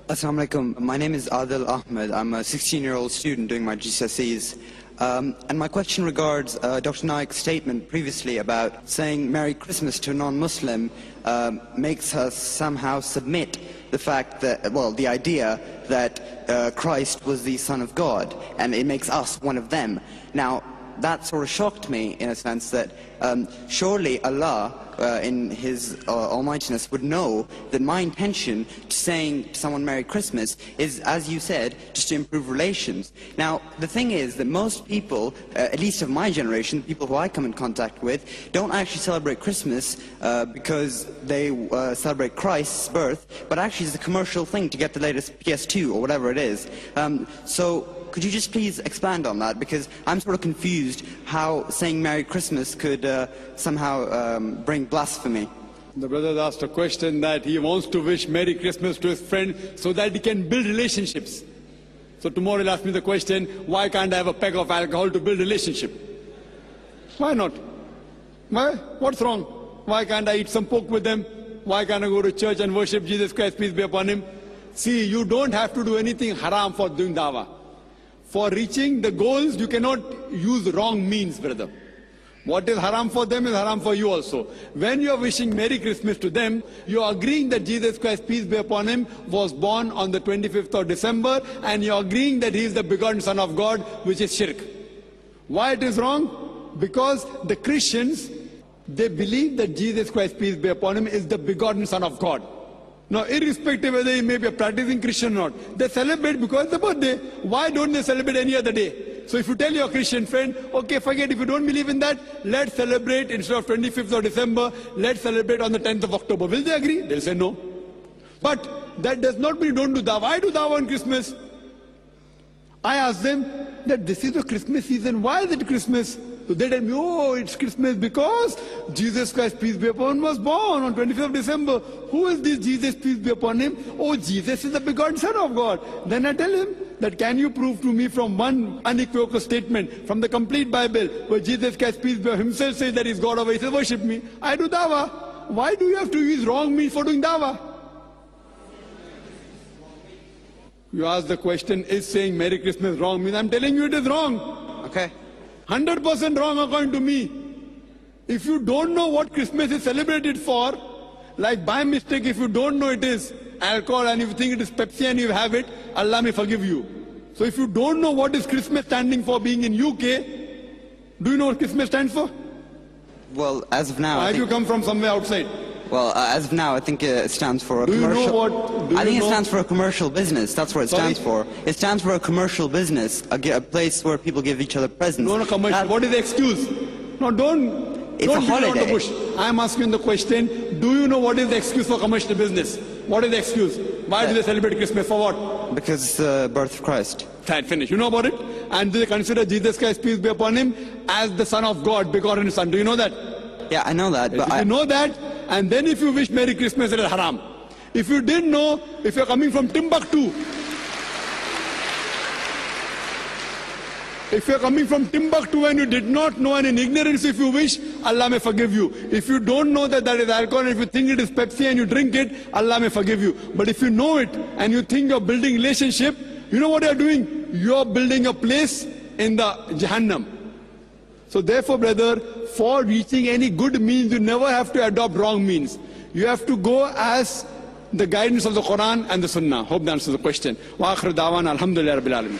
Assalamu alaikum. My name is Adil Ahmed. I'm a 16-year-old student doing my GCSEs. And my question regards Dr. Naik's statement previously about saying Merry Christmas to a non-Muslim makes us somehow submit the fact that, well, the idea that Christ was the Son of God, and it makes us one of them. Now, that sort of shocked me in a sense that surely Allah in His almightiness would know that my intention to saying to someone Merry Christmas is, as you said, just to improve relations. Now, the thing is that most people, at least of my generation, people who I come in contact with, don't actually celebrate Christmas because they celebrate Christ's birth, but actually it's a commercial thing to get the latest PS2 or whatever it is. So could you just please expand on that? Because I'm sort of confused how saying Merry Christmas could somehow bring blasphemy. The brother asked a question that he wants to wish Merry Christmas to his friend so that he can build relationships. So tomorrow he'll ask me the question, why can't I have a peg of alcohol to build relationship? Why not? Why? What's wrong? Why can't I eat some pork with them? Why can't I go to church and worship Jesus Christ, peace be upon him? See, you don't have to do anything haram for doing dawah. For reaching the goals, you cannot use wrong means, brother. What is haram for them is haram for you also. When you are wishing Merry Christmas to them, you are agreeing that Jesus Christ, peace be upon him, was born on the 25th of December, and you are agreeing that he is the begotten Son of God, which is shirk. Why it is wrong? Because the Christians, they believe that Jesus Christ, peace be upon him, is the begotten Son of God. Now, irrespective whether he may be a practicing Christian or not, they celebrate because it's the birthday. Why don't they celebrate any other day? So if you tell your Christian friend, okay, forget, if you don't believe in that, let's celebrate instead of 25th of December, let's celebrate on the 10th of October. Will they agree? They'll say no. But that does not mean don't do dawah. Why do dawah on Christmas? I ask them that this is the Christmas season. Why is it Christmas? So they tell me, oh, it's Christmas because Jesus Christ, peace be upon him, was born on 25th of December. Who is this Jesus, peace be upon him? Oh, Jesus is the begotten Son of God. Then I tell him that can you prove to me from one unequivocal statement from the complete Bible where Jesus Christ, peace be upon him, himself says that he's God over, he says, worship me. I do dawah. Why do you have to use wrong means for doing dawah? You ask the question, is saying Merry Christmas wrong means? I'm telling you it is wrong. Okay. 100% wrong according to me. If you don't know what Christmas is celebrated for, like by mistake, if you don't know it is alcohol and if you think it is Pepsi and you have it, Allah may forgive you. So if you don't know what is Christmas standing for being in UK, do you know what Christmas stands for? Well, as of now, Or have you come from somewhere outside? Well, as of now, I think it stands for a Do you know commercial... what? I think it stands for a commercial business. That's what it stands for. It stands for a commercial business, a place where people give each other presents. No, commercial. What is the excuse? No, don't. It's don't a holiday. The bush. I am asking the question, do you know what is the excuse for commercial business? What is the excuse? Why do they celebrate Christmas? For what? Because it's the birth of Christ. That finish. You know about it? And do they consider Jesus Christ, peace be upon him, as the Son of God, begotten Son? Do you know that? Yeah, I know that. But if you know that, and then if you wish Merry Christmas, it is haram. If you didn't know, if you're coming from Timbuktu, if you're coming from Timbuktu and you did not know and in ignorance, if you wish, Allah may forgive you. If you don't know that that is alcohol, if you think it is Pepsi and you drink it, Allah may forgive you. But if you know it and you think you're building relationship, you know what you're doing? You're building a place in the Jahannam. So therefore, brother, for reaching any good means, you never have to adopt wrong means. You have to go as the guidance of the Quran and the Sunnah. Hope that answers the question. Wa akhir da'wana alhamdulillah rabbil alamin.